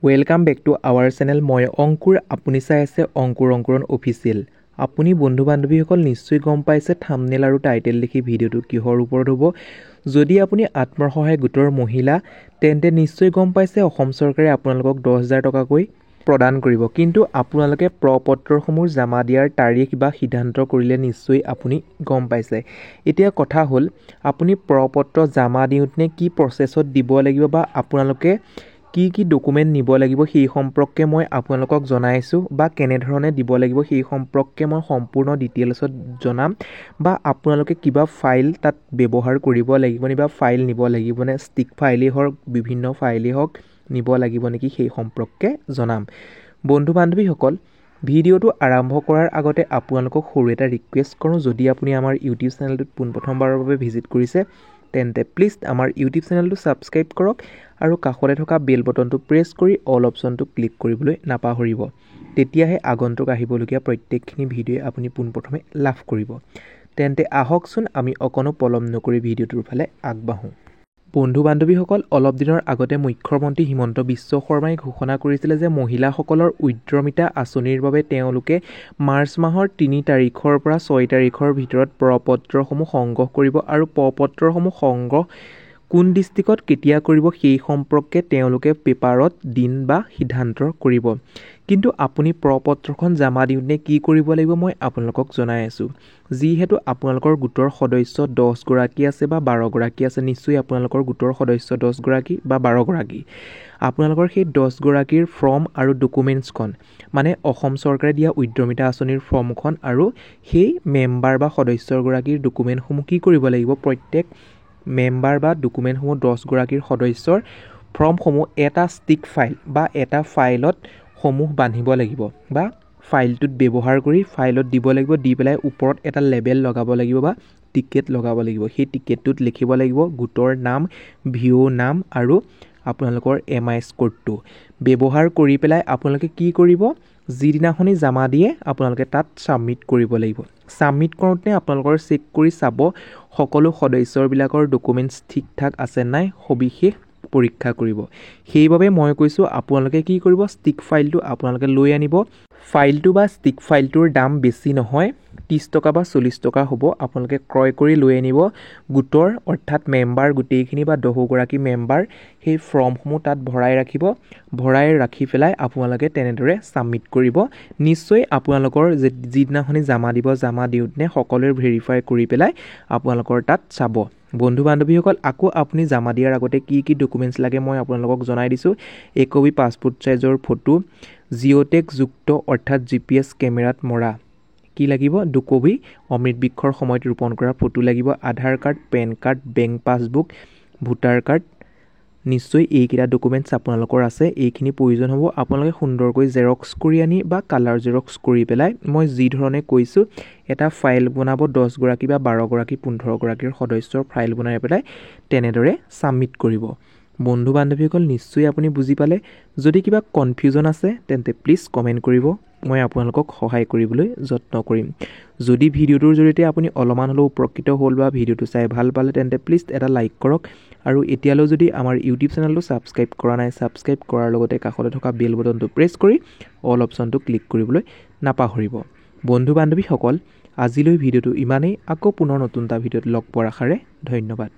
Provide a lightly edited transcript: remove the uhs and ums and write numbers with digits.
Welcome back to our channel. মই অংকুৰ, আপুনি চাই আছে অংকুৰ অংকুৰণ অফিচিয়েল। আপুনি বন্ধু বান্ধৱীসকল নিশ্চয় গম পাইছে থাম্বনেল আৰু টাইটেল দেখি ভিডিঅ'টো কিহৰ ওপৰত হ'ব। যদি আপুনি আত্মসহায়ক গোটৰ মহিলা তেন্তে নিশ্চয় গম পাইছে অসম চৰকাৰে আপোনালোকক 10,000 টকাকৈ প্ৰদান কৰিব। কিন্তু আপোনালোকে প্ৰ-পত্ৰসমূহ জমা দিয়াৰ তাৰিখ বা সিদ্ধান্ত কৰিলে নিশ্চয় আপুনি গম পাইছে। এতিয়া কথা হ'ল আপুনি প্ৰ-পত্ৰ জমা দিওঁতে কি প্ৰচেছত দিব লাগিব বা আপোনালোকে কি ডকুমেণ্ট নিব লাগিব সেই সম্পৰ্কে মই আপোনালোকক জনাইছোঁ বা কেনেধৰণে দিব লাগিব সেই সম্পৰ্কে মই সম্পূৰ্ণ ডিটেইলছত জনাম। বা আপোনালোকে কিবা ফাইল তাত ব্যৱহাৰ কৰিব লাগিব নে বা ফাইল নিব লাগিব নে, ষ্টিক ফাইলেই হওক বিভিন্ন ফাইলেই হওক নিব লাগিব নেকি সেই সম্পৰ্কে জনাম। বন্ধু বান্ধৱীসকল, ভিডিঅ'টো আৰম্ভ কৰাৰ আগতে আপোনালোকক সৰু এটা ৰিকুৱেষ্ট কৰোঁ। যদি আপুনি আমাৰ ইউটিউব চেনেলটোত পোনপ্ৰথমবাৰৰ বাবে ভিজিট কৰিছে তেন্তে প্লিজ আমাৰ ইউটিউব চেনেলটো ছাবস্ক্ৰাইব কৰক আৰু কাষতে থকা বেল বটনটো প্ৰেছ কৰি অল অপশ্যনটো ক্লিক কৰিবলৈ নাপাহৰিব। তেতিয়াহে আগন্তুক আহিবলগীয়া প্ৰত্যেকখিনি ভিডিঅ'ই আপুনি পোনপ্ৰথমে লাভ কৰিব। তেন্তে আহকচোন আমি অকণো পলম নকৰি ভিডিঅ'টোৰ ফালে আগবাঢ়োঁ। বন্ধু বান্ধৱীসকল, অলপ দিনৰ আগতে মুখ্যমন্ত্ৰী হিমন্ত বিশ্ব শৰ্মাই ঘোষণা কৰিছিলে যে মহিলাসকলৰ উদ্যমিতা আঁচনিৰ বাবে তেওঁলোকে মাৰ্চ মাহৰ 3 তাৰিখৰ পৰা 6 তাৰিখৰ ভিতৰত প্ৰ-পত্ৰসমূহ সংগ্ৰহ কৰিব আৰু প্ৰ-পত্ৰসমূহ সংগ্ৰহ কোন ডিষ্ট্ৰিক্টত কেতিয়া কৰিব সেই সম্পৰ্কে তেওঁলোকে পেপাৰত দিন বা সিদ্ধান্ত কৰিব। কিন্তু আপুনি প্ৰ-পত্ৰখন জমা দিওঁতে কি কৰিব লাগিব মই আপোনালোকক জনাই আছোঁ। যিহেতু আপোনালোকৰ গোটৰ সদস্য 10 গৰাকী আছে বা 12 গৰাকী আছে, নিশ্চয় আপোনালোকৰ গোটৰ সদস্য 10 গৰাকী বা 12 গৰাকী। আপোনালোকৰ সেই 10 গৰাকীৰ ফৰ্ম আৰু ডকুমেণ্টছখন মানে অসম চৰকাৰে দিয়া উদ্যমিতা আঁচনিৰ ফৰ্মখন আৰু সেই মেম্বাৰ বা সদস্যগৰাকীৰ ডকুমেণ্টসমূহ কি কৰিব লাগিব, প্ৰত্যেক মেম্বাৰ বা ডকুমেণ্টসমূহ 10 গৰাকীৰ সদস্যৰ ফৰ্মসমূহ এটা ষ্টিক ফাইল বা এটা ফাইলত সমূহ বান্ধিব লাগিব বা ফাইলটোত ব্যৱহাৰ কৰি ফাইলত দিব লাগিব। দি পেলাই ওপৰত এটা লেবেল লগাব লাগিব বা টিকেট লগাব লাগিব। সেই টিকেটটোত লিখিব লাগিব গোটৰ নাম, ভিঅ' নাম আৰু আপোনালোকৰ MIS কোডটো ব্যৱহাৰ কৰি পেলাই আপোনালোকে কি কৰিব, যিদিনাখনি জমা দিয়ে আপোনালোকে তাত ছাবমিট কৰিব লাগিব। ছাবমিট কৰোঁতে আপোনালোকৰ চেক কৰি চাব সকলো সদস্যবিলাকৰ ডকুমেণ্টছ ঠিক ঠাক আছে নাই, সবিশেষ পৰীক্ষা কৰিব। সেইবাবে মই কৈছোঁ আপোনালোকে কি কৰিব, ষ্টিক ফাইলটো আপোনালোকে লৈ আনিব। ফাইলটো বা ষ্টিক ফাইলটোৰ দাম বেছি নহয়, 30 টকা বা 40 টকা হ'ব। আপোনালোকে ক্ৰয় কৰি লৈ আনিব। গোটৰ অৰ্থাৎ মেম্বাৰ গোটেইখিনি বা 10 গৰাকী মেম্বাৰ সেই ফৰ্মসমূহ তাত ভৰাই ৰাখিব। ভৰাই ৰাখি পেলাই আপোনালোকে তেনেদৰে ছাবমিট কৰিব। নিশ্চয় আপোনালোকৰ যিদিনাখনি জমা দিব, জমা দিওঁতে সকলোৱে ভেৰিফাই কৰি পেলাই আপোনালোকৰ তাত চাব। বন্ধু বান্ধৱীসকল, আকৌ আপুনি জমা দিয়াৰ আগতে কি ডকুমেণ্টছ লাগে মই আপোনালোকক জনাই দিছোঁ। 1 কপি পাছপোৰ্ট চাইজৰ ফটো, জিঅ'টেক যুক্ত অৰ্থাৎ GPS কেমেৰাত মৰা কি লাগিব, 2 কপি অমৃত বৃক্ষৰ সময়ত ৰোপণ কৰা ফটো লাগিব, Aadhaar card, PAN card, bank passbook, voter card. নিশ্চয় এইকেইটা ডকুমেণ্টছ আপোনালোকৰ আছে। এইখিনি প্ৰয়োজন হ'ব। আপোনালোকে সুন্দৰকৈ জেৰক্স কৰি আনি বা কালাৰ জেৰক্স কৰি পেলাই মই যি ধৰণে কৈছোঁ এটা ফাইল বনাব। 10 গৰাকী বা 12 গৰাকী 15 গৰাকীৰ সদস্যৰ ফাইল বনাই পেলাই তেনেদৰে ছাবমিট কৰিব। বন্ধু বান্ধৱীসকল, নিশ্চয় আপুনি বুজি পালে। যদি কিবা কনফিউজন আছে তেন্তে প্লিজ কমেণ্ট কৰিব, মই আপোনালোকক সহায় কৰিবলৈ যত্ন কৰিম। যদি ভিডিঅ'টোৰ জৰিয়তে আপুনি অলপমান হ'লেও উপকৃত হ'ল বা ভিডিঅ'টো চাই ভাল পালে তেন্তে প্লিজ এটা লাইক কৰক। আৰু এতিয়ালৈ যদি আমাৰ ইউটিউব চেনেলটো ছাবস্ক্ৰাইব কৰা নাই, ছাবস্ক্ৰাইব কৰাৰ লগতে কাষতে থকা বেল বটনটো প্ৰেছ কৰি অল অপশ্যনটো ক্লিক কৰিবলৈ নাপাহৰিব। বন্ধু বান্ধৱীসকল, আজিলৈ ভিডিঅ'টো ইমানেই। আকৌ পুনৰ নতুন এটা ভিডিঅ'ত লগ পোৱাৰ আশাৰে ধন্যবাদ।